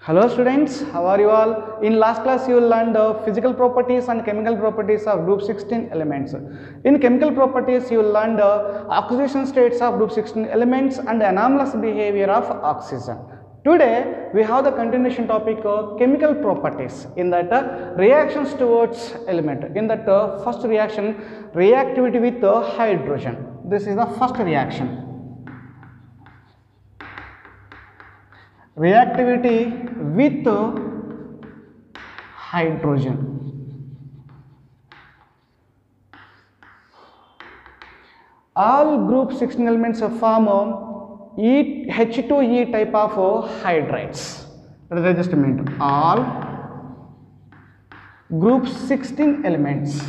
Hello students, how are you all? In last class you learned physical properties and chemical properties of group 16 elements. In chemical properties you learned oxidation states of group 16 elements and anomalous behavior of oxygen. Today we have the continuation topic chemical properties, in that reactions towards element. In that first reaction, reactivity with hydrogen. This is the first reaction. Reactivity with hydrogen. All group 16 elements form H2E type of hydrides. Just a minute. All group 16 elements.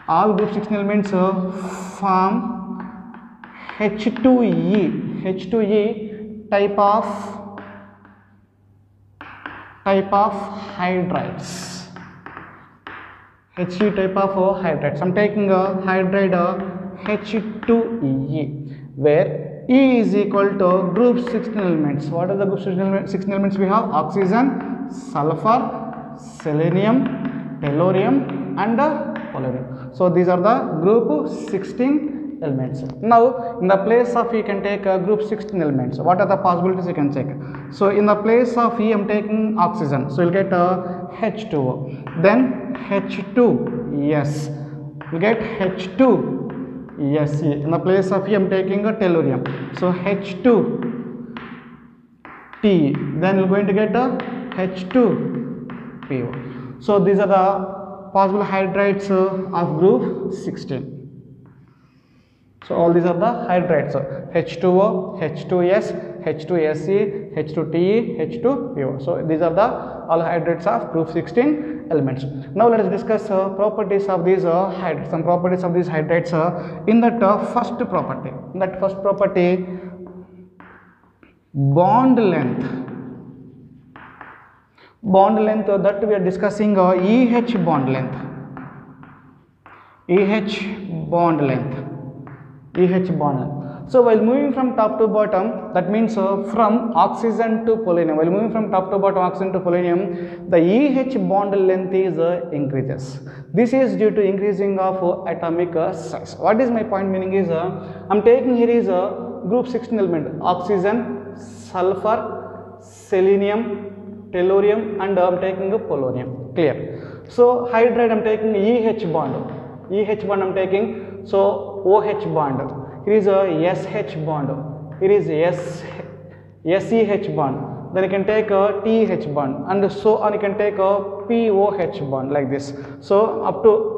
All group 16 elements form H2E type of hydrides. He type of hydrides. I'm taking a hydride H2E, where E is equal to group 16 elements. What are the group 16 elements we have? Oxygen, sulfur, selenium, tellurium and polonium. So these are the group 16 elements. Now in the place of E you can take group 16 elements. What are the possibilities you can check? So in the place of E I am taking oxygen, so you'll get H2O, then H2S, you get H2SE. In the place of E I am taking tellurium, so H2Te, then you're going to get H2PO. So these are the possible hydrides of group 16. So all these are the hydrides, H2O, H2S, H2SE, H2Te, H2PO. So these are the all hydrides of group 16 elements. Now let us discuss properties of these hydrides. Some properties of these hydrides in that first property. In that first property, bond length. Bond length that we are discussing EH bond length. EH bond length. EH bond length. So while moving from top to bottom, that means from oxygen to polonium, while moving from top to bottom oxygen to polonium, the EH bond length is increases. This is due to increasing of atomic size. What is my point meaning is, I am taking here is group 16 element, oxygen, sulfur, selenium, tellurium and I am taking polonium. Clear? So hydride I am taking EH bond. EH bond I am taking, so OH bond, here is a SH bond, here is SEH bond, then you can take a TH bond and so on, you can take a POH bond like this. So up to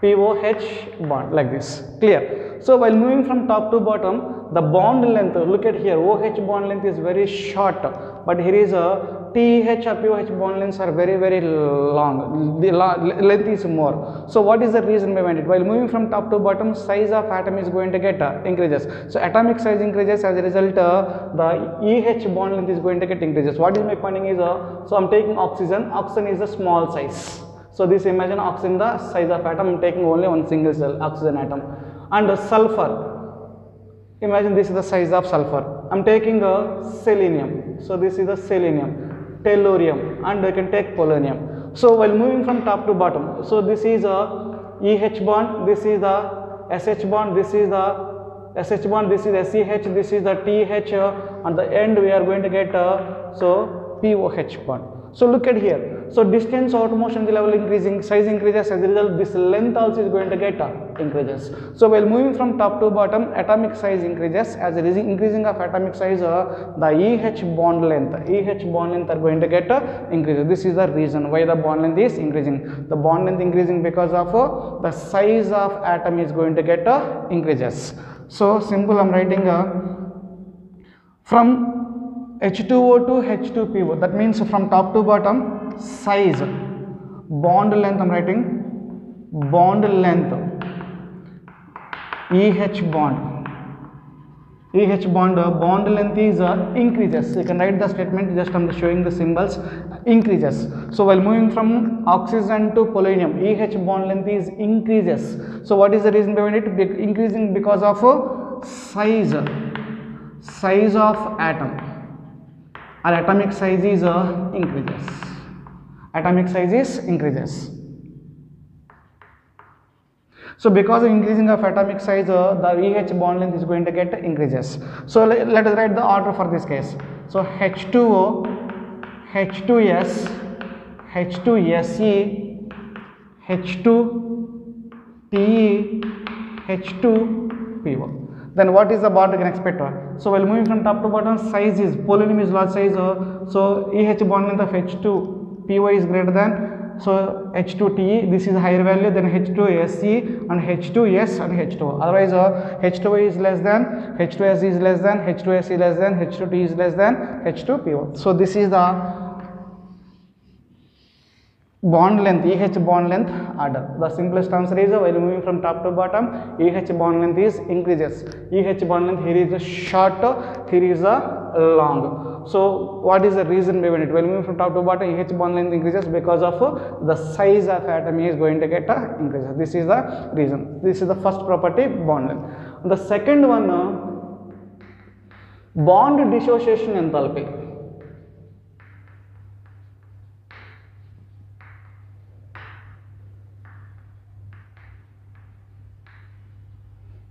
POH bond like this. Clear? So while moving from top to bottom, the bond length, look at here, OH bond length is very short, but here is a TH or POH bond lengths are very long. The length is more. So what is the reason behind it? While moving from top to bottom, size of atom is going to get increases. So atomic size increases, as a result the EH bond length is going to get increases. What is my pointing is, so I am taking oxygen. Oxygen is a small size. So this, imagine oxygen the size of atom, I am taking only one single cell oxygen atom. And sulfur, imagine this is the size of sulfur. I am taking selenium. So this is the selenium, tellurium and I can take polonium. So while moving from top to bottom, so this is EH bond, this is the SH bond, this is the SH bond, this is SEH, this is the TH, and the end we are going to get so POH bond. So look at here. So distance out motion level increasing, size increases, as a result this length also is going to get increases. So while moving from top to bottom, atomic size increases, as a result increasing of atomic size the EH bond length are going to get increases. This is the reason why the bond length is increasing. The bond length increasing because of the size of atom is going to get increases. So simple, I am writing from H2O to H2PO, that means from top to bottom, size, bond length I am writing, bond length, EH bond, bond length is increases. You can write the statement, just I am showing the symbols, increases. So while moving from oxygen to polonium, EH bond length is increases. So what is the reason behind it? Increasing because of size of atom. or atomic size is increases. Atomic size is increases. So because of increasing of atomic size, the EH bond length is going to get increases. So let us write the order for this case. So H2O, H2S, H2Se, H2Te, H2PO. Then what is the bond we can expect? So while moving from top to bottom, size is, polonium is large size, so EH bond length of H2PO is greater than, so H2Te, this is higher value than H2Se and H2S and H2O. Otherwise H2O is less than, H2S is less than, H2Se less than, H2Te is less than H2PO. So this is the bond length, EH bond length order. The simplest answer is while moving from top to bottom, EH bond length is increases. EH bond length here is a short, here is a long. So what is the reason behind it? While moving from top to bottom, EH bond length increases because of the size of atom is going to get increases. This is the reason. This is the first property, bond length. The second one, bond dissociation enthalpy.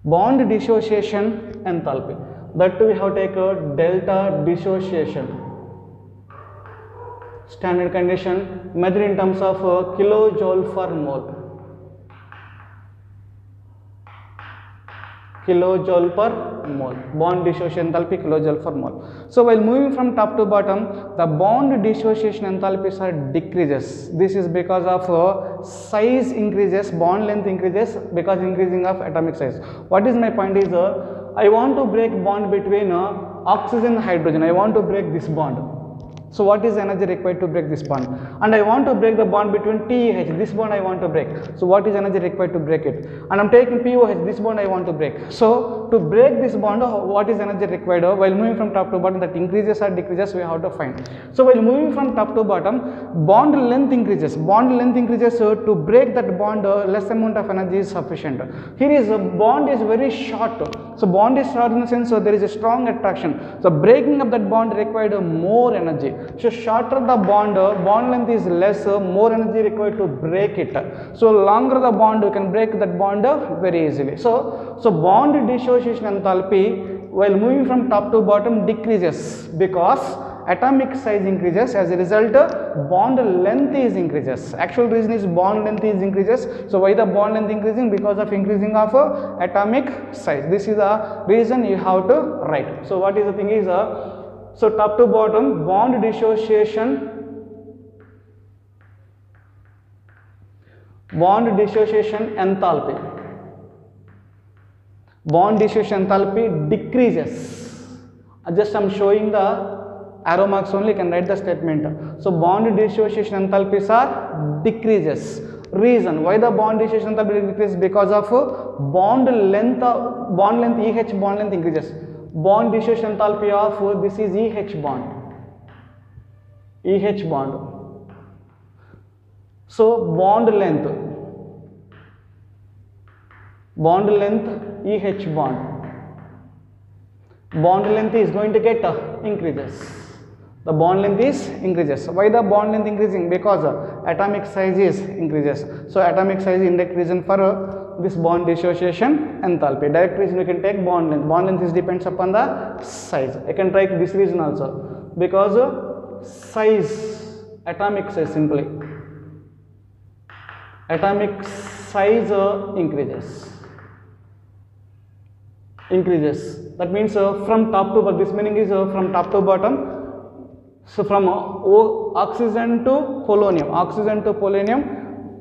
Bond dissociation enthalpy, that we have taken delta dissociation. Standard condition measured in terms of kilojoule per mole. Kilojoule per mole. Bond dissociation enthalpy kilojoule per mole. So while moving from top to bottom, the bond dissociation enthalpies are decreases. This is because of size increases, bond length increases because increasing of atomic size. What is my point is, I want to break bond between oxygen and hydrogen. I want to break this bond. So what is energy required to break this bond? And I want to break the bond between TEH, this bond I want to break. So what is energy required to break it? And I'm taking POH, this bond I want to break. So to break this bond, what is energy required? While moving from top to bottom, that increases or decreases, we have to find. So while moving from top to bottom, bond length increases. Bond length increases, to break that bond, less amount of energy is sufficient. Here is a bond is very short. So bond is short in the sense, so there is a strong attraction. So breaking up that bond required more energy. So shorter the bond, bond length is less, more energy required to break it. So longer the bond, you can break that bond very easily. So bond dissociation enthalpy while moving from top to bottom decreases because atomic size increases. As a result, bond length is increases. Actual reason is bond length is increases. So why the bond length increasing? Because of increasing of atomic size. This is the reason you have to write. So what is the thing is, so top to bottom, bond dissociation enthalpy. Bond dissociation enthalpy decreases. Just I am showing the arrow marks only, you can write the statement. So bond dissociation enthalpies are decreases. Reason why the bond dissociation enthalpy decreases? Because of bond length EH bond length increases. Bond dissociation enthalpy of this is EH bond. So bond length EH bond. Bond length is going to get increases. The bond length is increases. Why the bond length increasing? Because atomic size is increases. So atomic size is indirect reason for this bond dissociation enthalpy. Direct reason you can take bond length. Bond length is depends upon the size. I can take this reason also because size, atomic size simply. Atomic size increases. That means from top to bottom. This meaning is from top to bottom. So from oxygen to polonium,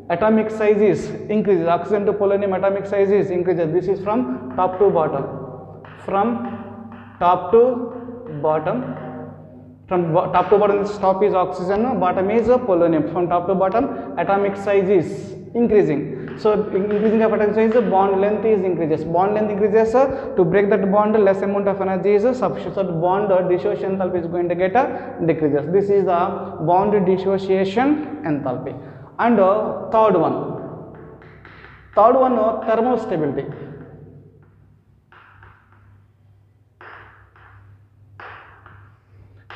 atomic size is increases. Oxygen to polonium atomic size is increases. This is from top to bottom. From top to bottom, this top is oxygen, bottom is polonium. From top to bottom, atomic size is increasing. So increasing of atomic size, bond length is increases. Bond length increases, to break that bond, less amount of energy is sufficient. So bond dissociation enthalpy is going to get decreases. This is the bond dissociation enthalpy. And third one, thermostability.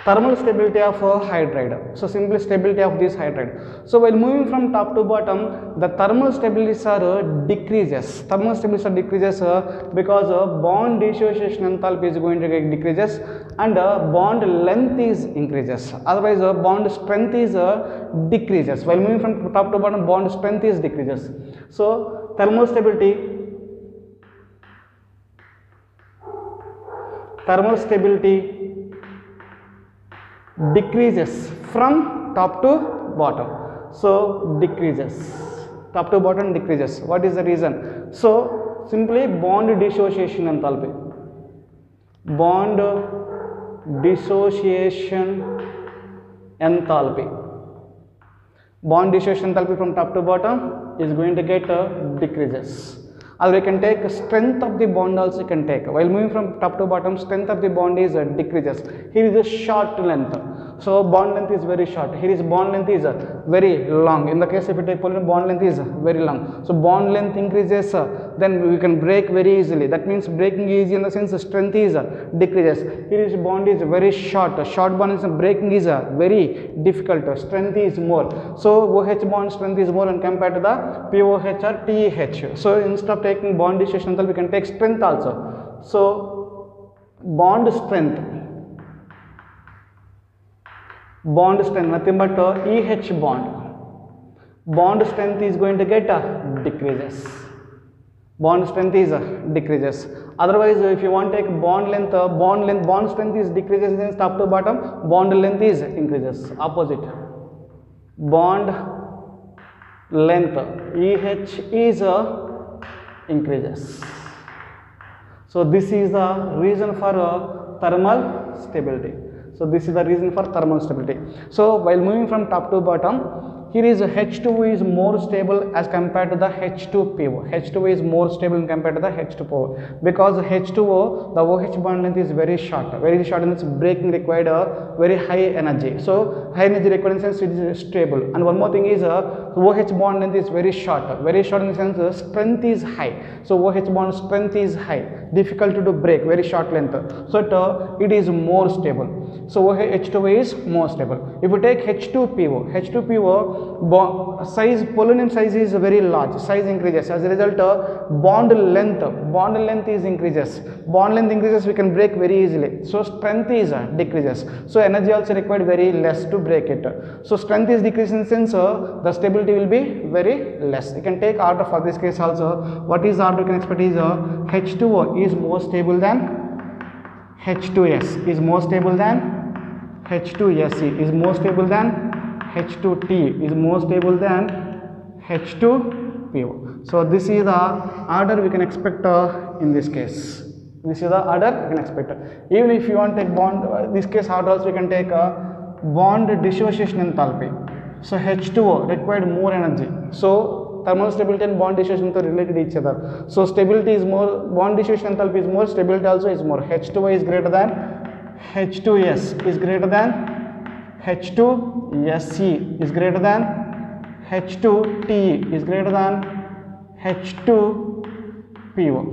thermal stability of hydride. So simply stability of this hydride. So while moving from top to bottom, the thermal stabilities are decreases. Thermal stabilities are decreases because bond dissociation enthalpy is going to get decreases and bond length is increases. Otherwise bond strength is decreases. While moving from top to bottom, bond strength is decreases. So thermal stability decreases from top to bottom. So decreases, top to bottom decreases. What is the reason? So simply bond dissociation enthalpy. Bond dissociation enthalpy. Bond dissociation enthalpy from top to bottom is going to get decreases. Or we can take strength of the bond also you can take. While moving from top to bottom, strength of the bond is decreases. Here is a short length. So bond length is very short. Here is bond length is very long. In the case if you take polymer, bond length is very long. So bond length increases, then we can break very easily. That means breaking easy in the sense strength is decreases. Here is bond is very short. Short bond is breaking is very difficult. Strength is more. So OH bond strength is more when compared to the POH or TEH. So instead of taking bond dissociation enthalpy, we can take strength also. So bond strength, nothing but EH bond. Bond strength is going to get decreases. Bond strength is decreases. Otherwise, if you want to take bond length, bond strength is decreases in top to bottom, bond length is increases. Opposite. Bond length EH is increases. So this is the reason for thermal stability. So this is the reason for thermal stability. So while moving from top to bottom, here is H2O is more stable as compared to the H2PO. H2O is more stable compared to the H2PO because H2O, the OH bond length is very short. Very short in its breaking required a very high energy. So high energy required in the sense it is stable. And one more thing is OH bond length is very short. Very short in the sense strength is high. So OH bond strength is high. Difficult to break, very short length. So it is more stable. So H2O is more stable. If you take H2PO, size, polonium size is very large, size increases. As a result, bond length is increases. Bond length increases, we can break very easily. So strength is decreases. So energy also required very less to break it. So strength is decreasing since the stability will be very less. You can take order for this case also. What is order you can expect is H2O is more stable than H2S, is more stable than H2SE, is more stable than H2T, is more stable than H2PO. So this is the order we can expect in this case. This is the order we can expect. Even if you want to take bond, this case order also we can take bond dissociation enthalpy. So H2O required more energy. So thermal stability and bond dissociation are related to each other. So stability is more, bond dissociation enthalpy is more, stability also is more. H2O is greater than H2S is greater than H2SE is greater than H2TE is greater than H2PO.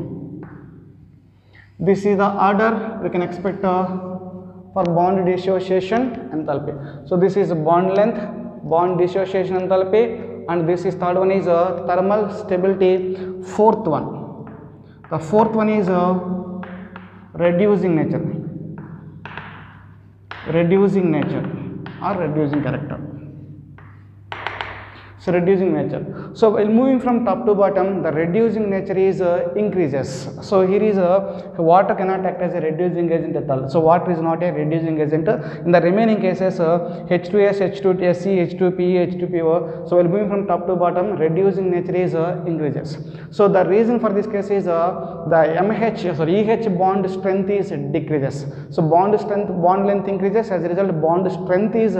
This is the order we can expect for bond dissociation enthalpy. So this is bond length, bond dissociation enthalpy, and this is third one is thermal stability. Fourth one, the fourth one is reducing nature. Reducing nature or reducing character. So reducing nature. So while moving from top to bottom, the reducing nature is increases. So here is water cannot act as a reducing agent at all. So water is not a reducing agent. In the remaining cases, H2S, H2SE, H2PE, H2PO. So while moving from top to bottom, reducing nature is increases. So the reason for this case is the EH bond strength is decreases. So bond strength, bond length increases. As a result, bond strength is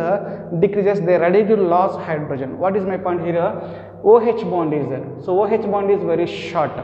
decreases. They are ready to lose hydrogen. What is my point here? OH bond is there. So OH bond is very short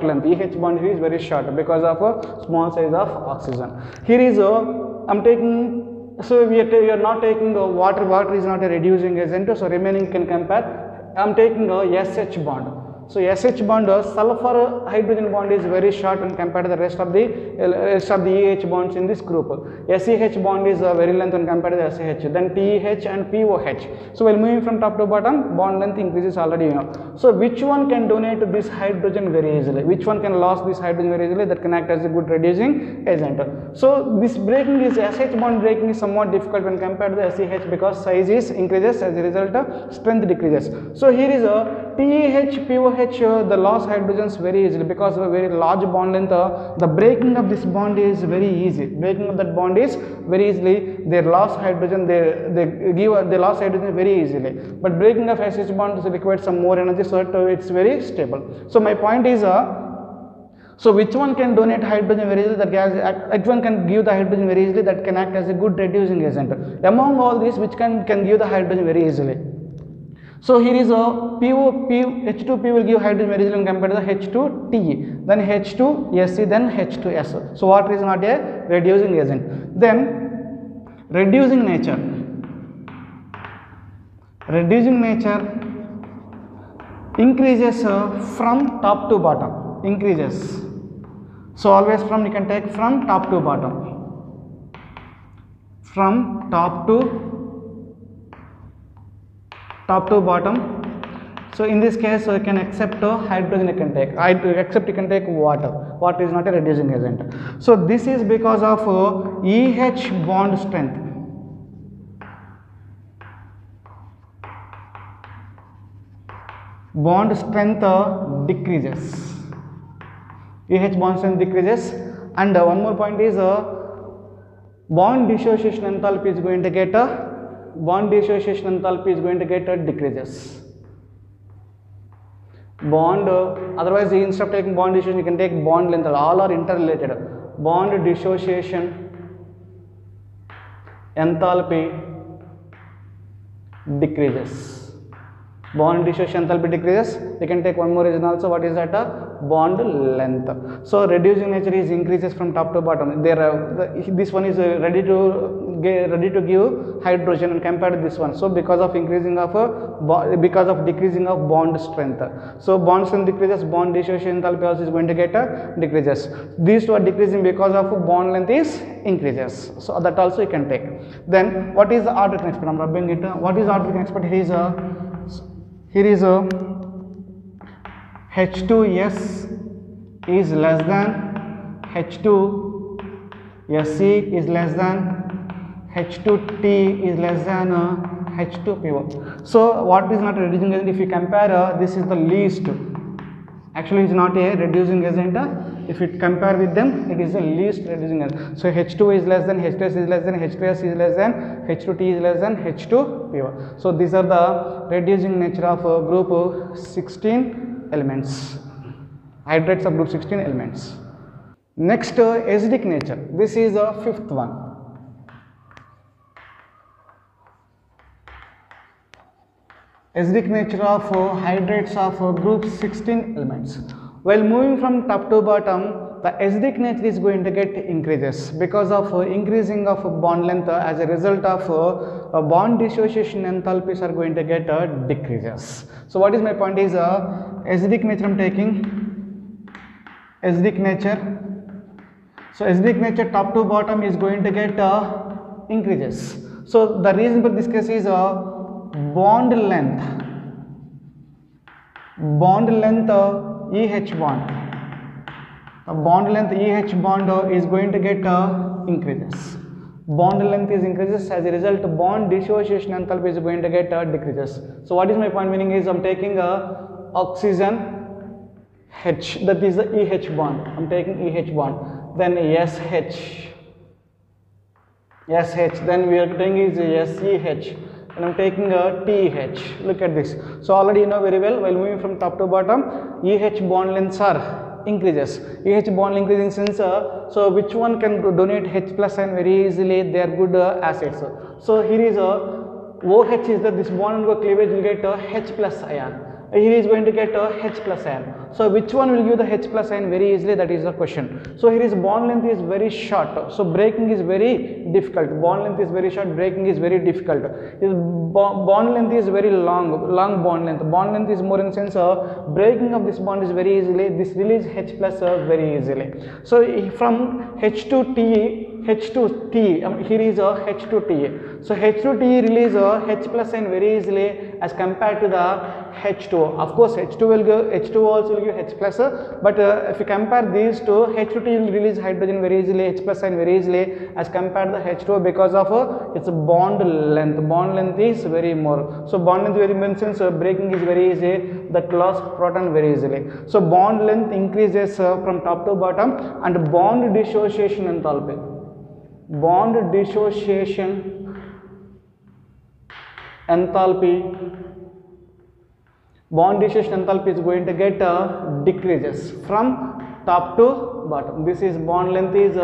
length. EH bond is very short because of a small size of oxygen. Here is I'm taking, so we are not taking water. Water is not a reducing agent. So remaining can compare. I'm taking a SH bond. So SH bond, sulfur hydrogen bond is very short when compared to the rest of the EH bonds in this group. SEH bond is very length when compared to the SH. Then TH and POH. So while moving from top to bottom, bond length increases already you know. So which one can donate this hydrogen very easily? Which one can lose this hydrogen very easily? That can act as a good reducing agent. So this breaking is SH bond breaking is somewhat difficult when compared to the SEH because size is increases, as a result strength decreases. So here is a TH, POH, the loss hydrogens very easily because of a very large bond length. The breaking of this bond is very easy. Breaking of that bond is very easily. They lost hydrogen, they lost hydrogen very easily. But breaking of SH bond requires some more energy, so that it's very stable. So my point is, so which one can donate hydrogen very easily? That gas, which one can give the hydrogen very easily? That can act as a good reducing agent. Among all these, which can give the hydrogen very easily? So here is a H2P will give hydrogen very easily when compared to the H2TE, then H2SE, then H2S. So water is not a reducing agent. Then reducing nature. Reducing nature increases from top to bottom. Increases. So always from you can take from top to bottom. From top to bottom. So in this case, you can accept hydrogen you can take. Except you can take water. Water is not a reducing agent. So this is because of EH bond strength. Bond strength decreases. EH bond strength decreases. And one more point is bond dissociation enthalpy is going to get decreases. Bond, otherwise instead of taking bond dissociation, you can take bond length. All are interrelated. Bond dissociation enthalpy decreases. Bond dissociation enthalpy decreases. You can take one more reason also. What is that? Bond length. So reducing nature is increases from top to bottom. This one is ready to give hydrogen and compared to this one. So because of increasing of decreasing of bond strength. So bond strength decreases, bond dissociation enthalpy also is going to get decreases. These two are decreasing because of bond length is increases. So that also you can take. Then what is the Ardrich expert? I am rubbing it. What is Ardrich expert? Here is a H2S is less than H2SE is less than H2T is less than H2PO. So what is not a reducing agent? If you compare, this is the least. Actually, it is not a reducing agent. If you compare with them, it is the least reducing agent. So H2 is less than, H2S is less than, H2S is less than, H2T is less than, H2PO. So these are the reducing nature of group 16 elements. Hydrates of group 16 elements. Next, acidic nature. This is the fifth one. Acidic nature of hydrates of group 16 elements. While moving from top to bottom, the acidic nature is going to get increases because of increasing of bond length. As a result of bond dissociation enthalpies are going to get decreases. So what is my point is acidic nature I am taking. Acidic nature. So acidic nature top to bottom is going to get increases. So the reason for this case is bond length EH bond. The bond length EH bond is going to get increases. Bond length is increases, as a result bond dissociation enthalpy is going to get decreases. So what is my point? Meaning is I am taking oxygen H, that is the EH bond. I am taking EH bond. Then SH. Then we are taking is SEH. And I am taking a TH. Look at this. So already you know very well, while moving from top to bottom, EH bond lengths are increases. EH bond increasing since so which one can donate H plus ion very easily? They are good acids. So here is OH is that this bond cleavage will get H plus ion. here is going to get a H plus ion. So which one will give the H plus ion very easily? That is the question. So here is bond length is very short, so breaking is very difficult. Bond length is very short, breaking is very difficult. Bond length is very long bond length. Bond length is more in the sense breaking of this bond is very easily. This release H plus very easily. So from H to T, here is a H to T. So H to T release H plus ion very easily as compared to the H2O. Of course, H2O also will give H plus, but if you compare these two, H to T will release hydrogen very easily, H plus ion very easily as compared to the H2O because of its bond length. Bond length is very more. So bond length very mentions breaking is very easy, that loss proton very easily. So bond length increases from top to bottom, and bond dissociation enthalpy. Bond dissociation enthalpy. Bond dissociation enthalpy is going to get decreases from top to bottom. This is bond length is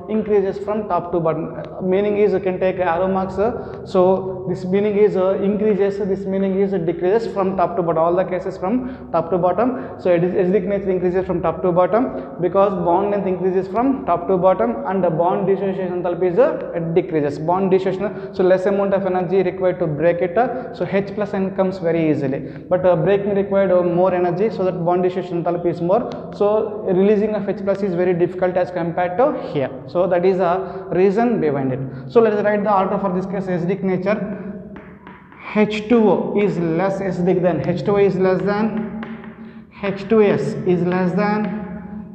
increases from top to bottom. Meaning is you can take arrow marks. So this meaning is increases, this meaning is decreases from top to bottom. All the cases from top to bottom. So acidic nature increases from top to bottom because bond length increases from top to bottom, and the bond dissociation enthalpy is decreases. Bond dissociation, so less amount of energy required to break it. So H plus ion comes very easily, but breaking required more energy, so that bond dissociation enthalpy is more. So releasing of H plus is very difficult as compared to here. So that is a reason behind it. So let us write the order for this case. Acidic nature, H2O is less acidic than H2O is less than H2S is less than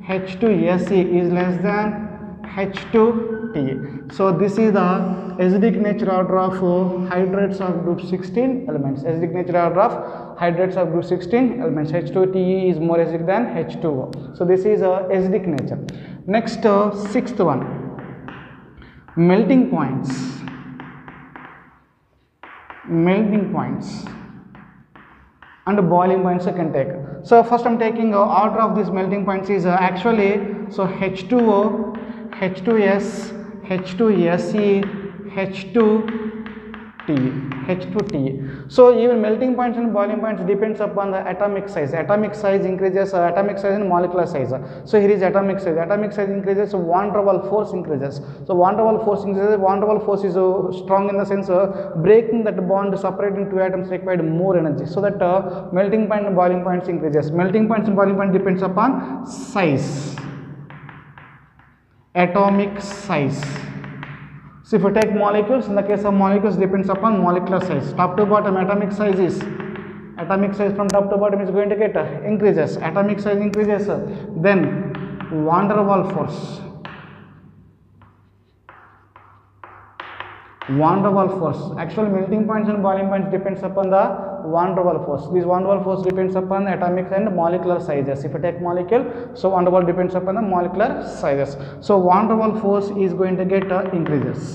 H2Se is less than H2Te. So this is the acidic nature order of hydrates of group 16 elements. Acidic nature order of hydrates of group 16 elements. H2Te is more acidic than H2O. So this is acidic nature. Next, sixth one, melting points. Melting points and boiling points I can take. So first I am taking order of these melting points is actually, so H2O, H2S, H2Se, H2Te. So even melting points and boiling points depends upon the atomic size. Atomic size increases, atomic size and molecular size. So here is atomic size. Atomic size increases, so van der Waals force increases. So van der Waals force increases. Van der Waals force is strong in the sense breaking that bond, separating two atoms required more energy. So that melting point and boiling points increases. Melting points and boiling point depends upon size. Atomic size. So if you take molecules, in the case of molecules depends upon molecular size. Top to bottom atomic size is, atomic size from top to bottom is going to get increases. Atomic size increases, then van der Waals force. Van der Waals force. Actually melting points and boiling points depends upon the van der Waals force. This van der Waals force depends upon the atomic and molecular sizes. If you take molecule, so van der Waals depends upon the molecular sizes. So van der Waals force is going to get increases.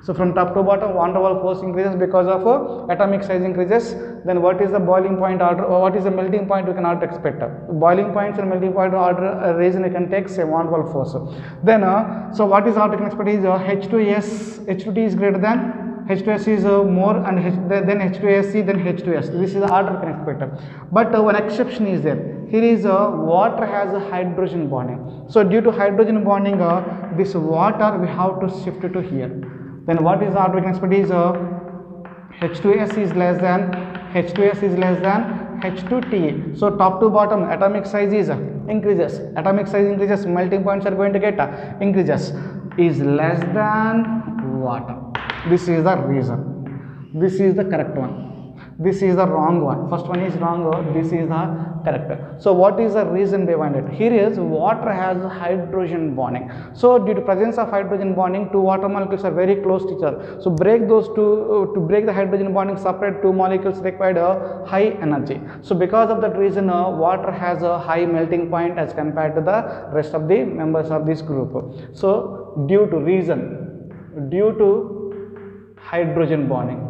So from top to bottom van der Waals force increases because of atomic size increases. Then what is the boiling point order, or what is the melting point we cannot expect. Boiling points and melting point order reason you can take, say van der Waals force. Then so what is order you can expect is H2S, H2T is greater than, H2S is more, and then H2SE, then H2S. This is the order you can expect. But one exception is there. Here is water has a hydrogen bonding. So due to hydrogen bonding, this water we have to shift to here. Then what is the order we can expect is H2S is less than, H2S is less than H2Te. So top to bottom atomic size is increases. Atomic size increases, melting points are going to get increases, is less than water. This is the reason. This is the correct one. This is the wrong one. First one is wrong, this is the correct. So what is the reason behind it? Here is water has hydrogen bonding. So due to presence of hydrogen bonding, two water molecules are very close to each other. So break those two, to break the hydrogen bonding, separate two molecules required high energy. So because of that reason, water has a high melting point as compared to the rest of the members of this group. So due to reason, due to hydrogen bonding.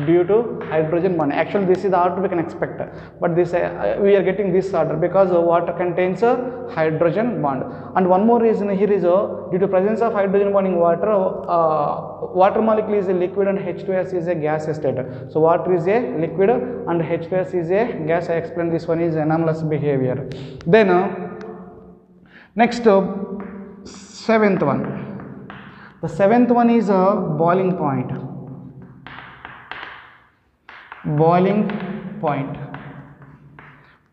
due to hydrogen bonding. Actually this is the order we can expect, but this we are getting this order because water contains a hydrogen bond. And one more reason here is due to presence of hydrogen bonding water, water molecule is a liquid and H2S is a gas state. So water is a liquid and H2S is a gas. I explained this one is anomalous behavior. Then next seventh one. The seventh one is a boiling point. Boiling point.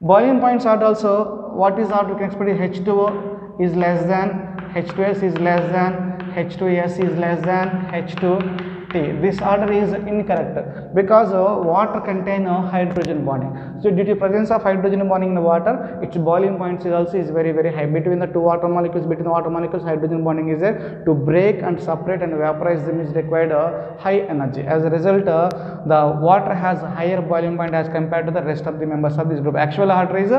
Boiling points are also, what is that we can expect is H2O is less than, H2S is less than, H2S is less than, H2T. This order is incorrect because water contain hydrogen bonding. So due to presence of hydrogen bonding in the water, its boiling point is also is very very high. Between the two water molecules, hydrogen bonding is there. To break and separate and vaporize them is required high energy. As a result, the water has a higher boiling point as compared to the rest of the members of this group. Actual order is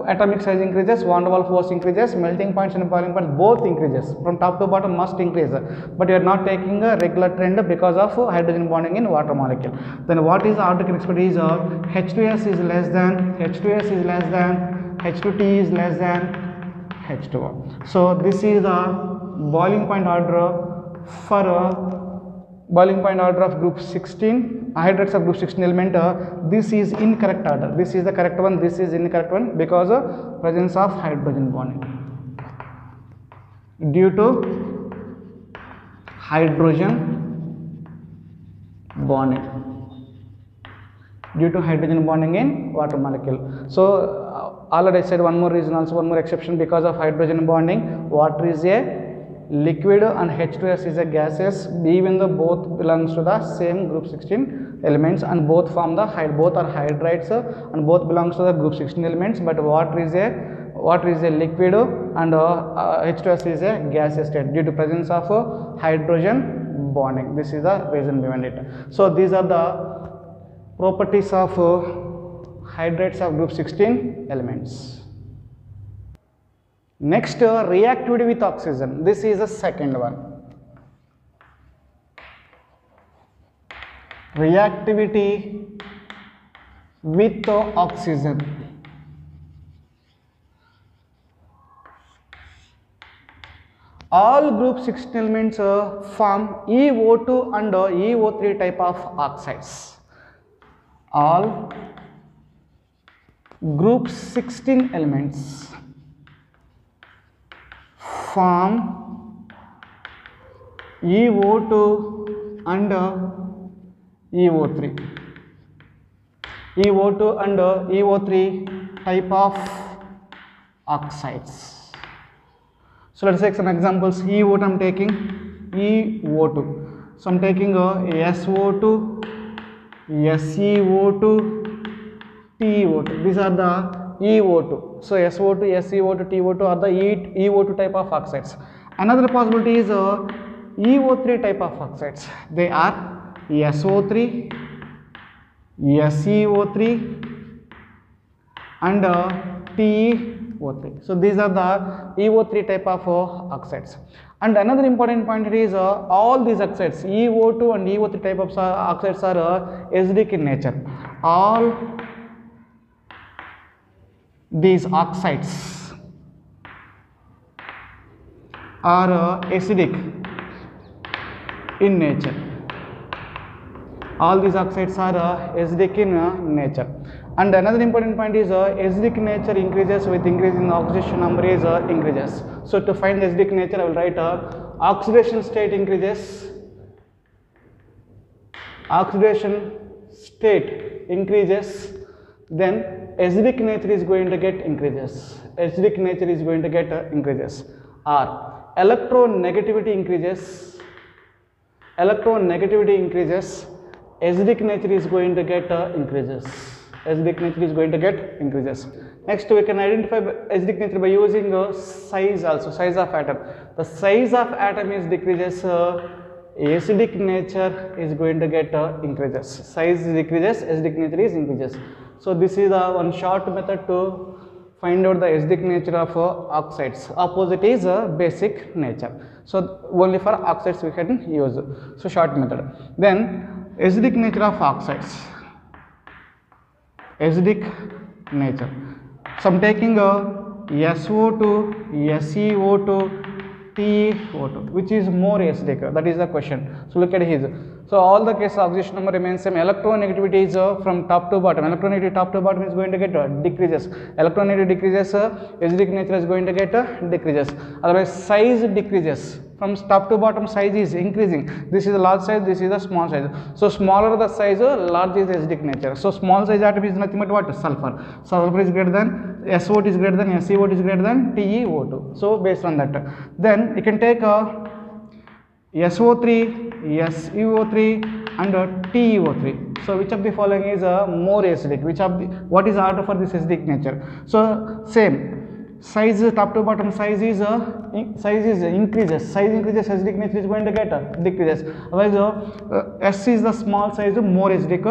atomic size increases, van der Waals force increases, melting points and boiling point both increases. From top to bottom must increase, but you are not taking a regular trend because of hydrogen bonding in water molecule. Then what is the order can expect is H2S is less than, H2S is less than, H2T is less than, H2O. So this is the boiling point order for boiling point order of group 16 hydrates of group 16 element. This is incorrect order. This is the correct one, this is incorrect one because of presence of hydrogen bonding. Due to hydrogen bonding, due to hydrogen bonding in water molecule. So already I said one more reason, also one more exception, because of hydrogen bonding water is a liquid and H2S is a gaseous, even though both belongs to the same group 16 elements and both form the both are hydrides and both belongs to the group 16 elements, but water is a liquid and H2S is a gaseous state due to presence of hydrogen bonding. This is the reason behind it. So these are the properties of hydrates of group 16 elements. Next, reactivity with oxygen. This is the second one. Reactivity with oxygen. All group 16 elements form EO2 and EO3 type of oxides. All group 16 elements form EO2 and EO3. EO2 and EO3 type of oxides. So let's take some examples. EO2 I am taking EO2. So I am taking SO2, SeO2, TeO2. These are the EO2. So SO2, SeO2, TeO2 are the EO2 type of oxides. Another possibility is EO3 type of oxides. They are SO3, SeO3 and TeO3. So these are the EO3 type of oxides. And another important point is all these oxides, EO2 and EO3 type of oxides are acidic in nature. All these oxides are acidic in nature. All these oxides are acidic in nature. And another important point is acidic nature increases with increase in oxidation number is increases. So to find acidic nature, I will write oxidation state increases. Oxidation state increases, then acidic nature is going to get increases. Acidic nature is going to get increases. Or electronegativity increases. Electronegativity increases. Acidic nature is going to get increases. Acidic nature is going to get increases. Next, we can identify acidic nature by using size also, size of atom. The size of atom is decreases, acidic nature is going to get increases. Size decreases, acidic nature is increases. So this is one short method to find out the acidic nature of oxides. Opposite is basic nature. So only for oxides we can use. So short method. Then acidic nature of oxides. Acidic nature. So I'm taking a SO2, SeO2, TeO2, which is more acidic. That is the question. So look at his. So all the cases oxidation number remains same. Electronegativity is from top to bottom. Electronegativity top to bottom is going to get decreases. Electronegativity decreases. Acidic nature is going to get decreases. Otherwise size decreases. From top to bottom size is increasing. This is the large size, this is the small size. So smaller the size, large is the acidic nature. So small size atom is nothing but what? Sulfur. Sulfur is greater than, SO2 is greater than, SeO2 is greater than TeO2. So based on that, then you can take SO3, SeO3 and TeO3. So which of the following is more acidic? What is the order for this acidic nature? So same. Size top to bottom size is increases. Size increases, acidic nature is going to get decreases. Otherwise, S is the small size, more acidic.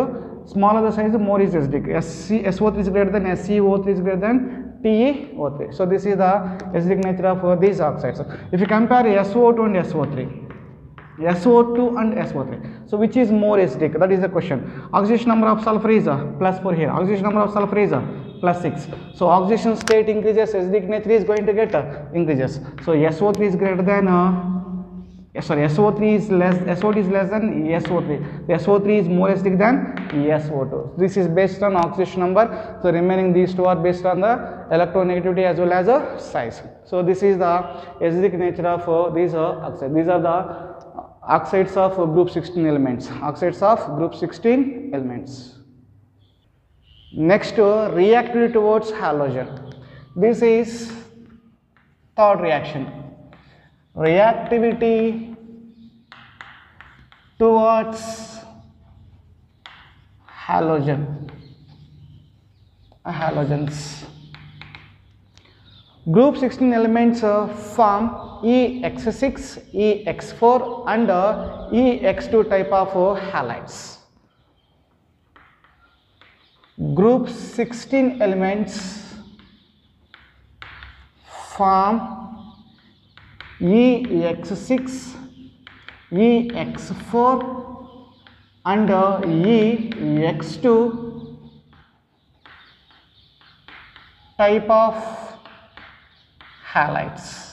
Smaller the size, more is acidic. SO3 is greater than, SeO3 is greater than TeO3. So this is the acidic nature of these oxides. If you compare SO2 and SO3. SO2 and SO3. So which is more acidic? That is the question. Oxidation number of sulfur is +4 here. Oxidation number of sulfur is +6. So oxidation state increases, acidic nature is going to get increases. So SO3 is greater than SO3 is less, SO2 is less than SO3. The SO3 is more acidic than SO2. This is based on oxidation number. So remaining these two are based on the electronegativity as well as size. So this is the acidic nature of these oxides. These are the oxides of group 16 elements. Oxides of group 16 elements. Next, reactivity towards halogen. This is third reaction. Reactivity towards halogen. Halogens. Group 16 elements form EX6, EX4 and EX2 type of halides. Group 16 elements form EX6, EX4 and EX2 type of halides.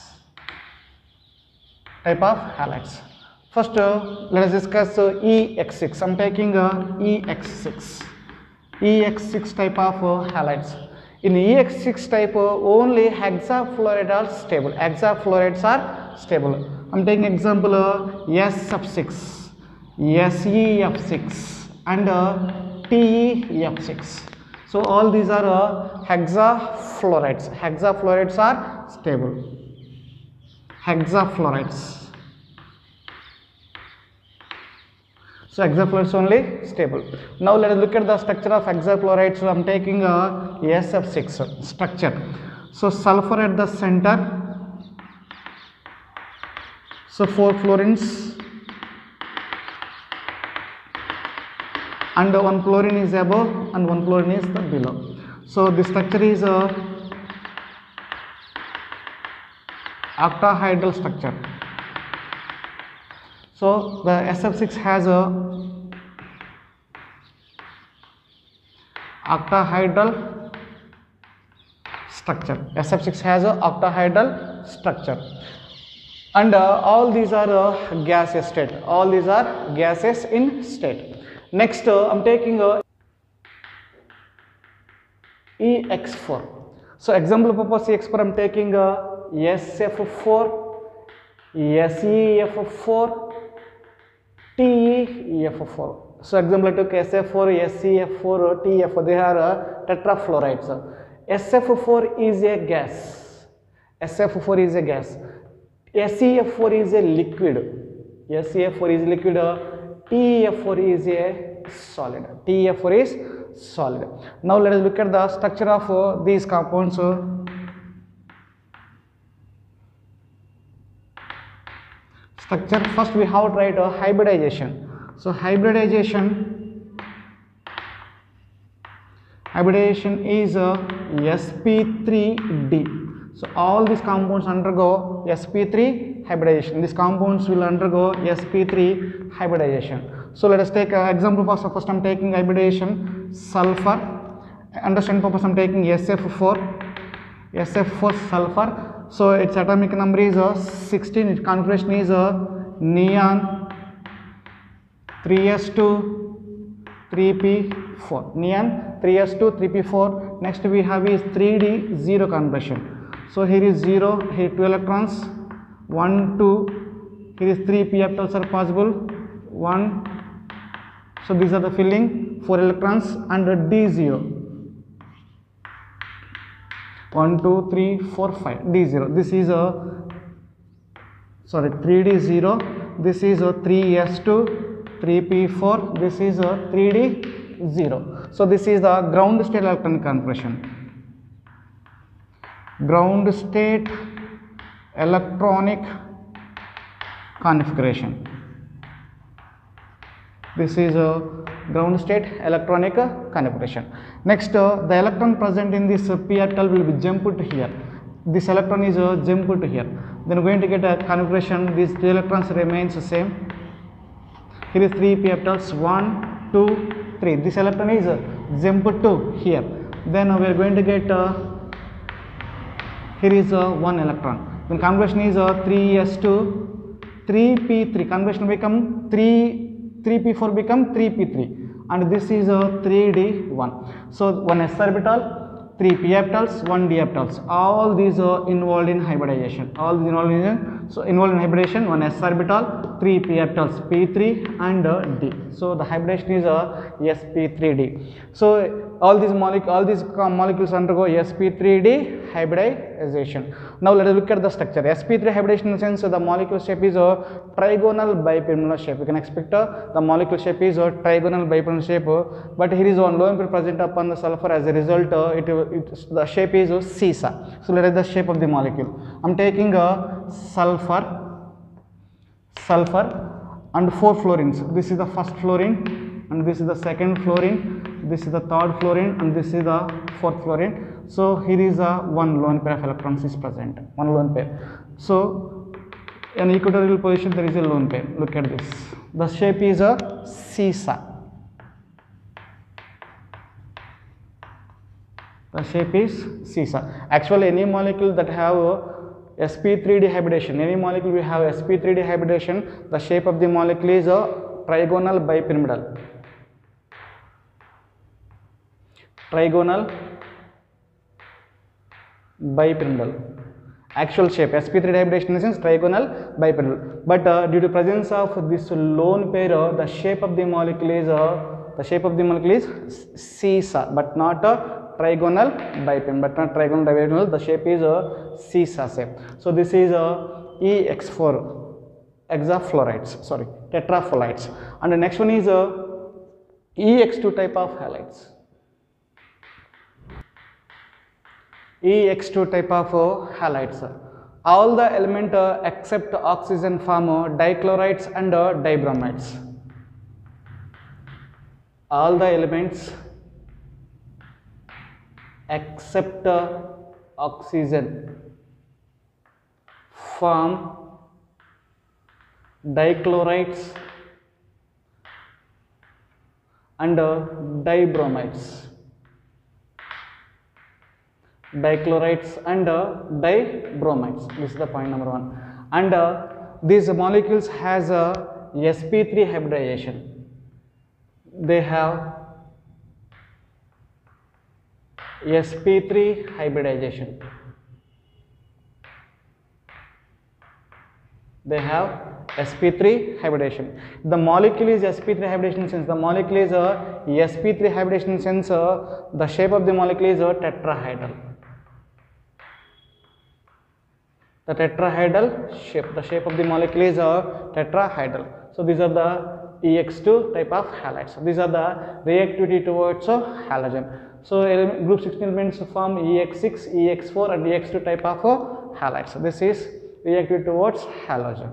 First, let us discuss EX6. I am taking EX6. EX6 type of halides. In EX6 type, only hexafluoride are stable. Hexafluorides are stable. I am taking example S6, SEF6 and TEF6. So all these are hexafluorides. Hexafluorides are stable. Hexafluorides. So hexafluorides only stable. Now let us look at the structure of hexafluorides. So I am taking SF6 structure. So sulfur at the center. So 4 fluorines and 1 fluorine is above and 1 fluorine is below. So the structure is octahedral structure. So the SF6 has a octahedral structure. SF6 has a octahedral structure, and all these are gaseous state. All these are gases in state. Next, I am taking EX4. So example purpose EX4, I am taking SF4, SEF4, TEF4. So example I took SF4, SEF4, TEF4. They are tetrafluorides. SF4 is a gas. SF4 is a gas. SEF4 is a liquid. SEF4 is liquid. TEF4 is a solid. TEF4 is solid. Now let us look at the structure of these compounds. Structure, first we have to write hybridization. So hybridization is sp3d. So all these compounds undergo sp3 hybridization. These compounds will undergo sp3 hybridization. So let us take an example. First I'm taking hybridization sulfur. Understand purpose I'm taking SF4 sulfur. So its atomic number is 16. Its configuration is neon 3s2 3p4. Neon 3s2 3p4. Next we have is 3d 0 conversion. So here is 0. Here 2 electrons. 1 2. Here is 3 p orbitals are possible. 1. So these are the filling. 4 electrons and d0. 1 2 3 4 5 d0. This is a 3d0. This is a 3s2 3p4. This is a 3d0. So this is the ground state electronic configuration. Ground state electronic configuration. This is a ground state electronic configuration. Next, the electron present in this p orbital will be jumped here. This electron is jumped here. Then going to get a configuration. These 3 electrons remains the same. Here is 3 p orbitals. 1 2 3. This electron is jumped to here. Then we are going to get here is 1 electron. Then configuration is 3s2 3p3. Configuration become 3p4 become 3p3, and this is a 3d1. So 1 s orbital, 3 p orbitals, 1 d orbitals. All these are involved in hybridization. All these involved in hybridization. 1 s orbital, 3 p orbitals, p3 and d. So the hybridization is sp3d. So all these molecules undergo sp3d hybridization. Now let us look at the structure. sp3 hybridization in the sense the molecule shape is a trigonal bipyramidal shape. You can expect the molecule shape is a trigonal bipyramidal shape, but here is one lone pair present upon the sulfur. As a result, the shape is CISA. So let us the shape of the molecule. I am taking a sulfur and 4 fluorines. This is the first fluorine, and this is the second fluorine. This is the third fluorine, and this is the fourth fluorine. So here is a 1 lone pair of electrons is present. 1 lone pair. So in equatorial position there is a lone pair. Look at this. The shape is a CISA. The shape is CISA. Actually, any molecule that have sp3d hybridization, any molecule we have sp3d hybridization, the shape of the molecule is a trigonal bipyramidal. Trigonal bipyramidal. Actual shape sp3d hybridization in the sense trigonal bipyramidal. But due to presence of this lone pair, the shape of the molecule is CISA, but not a trigonal bipyramidal. The shape is a CISA shape. So this is a EX4 tetrafluorides, and the next one is a EX2 type of halides. EX2 type of halides. All the element except oxygen form dichlorides and dibromides. All the elements except oxygen form dichlorides and dibromides. Dichlorides and dibromides. This is the point number 1. And these molecules has a sp3 hybridization. They have sp3 hybridization. They have sp3 hybridization. The molecule is sp3 hybridization since the molecule is a sp3 hybridization since the shape of the molecule is a tetrahedral. The tetrahedral shape. The shape of the molecule is a tetrahedral. So these are the EX2 type of halides. These are the reactivity towards halogen. So group 16 elements form EX6, EX4 and EX2 type of halides. This is reactivity towards halogen.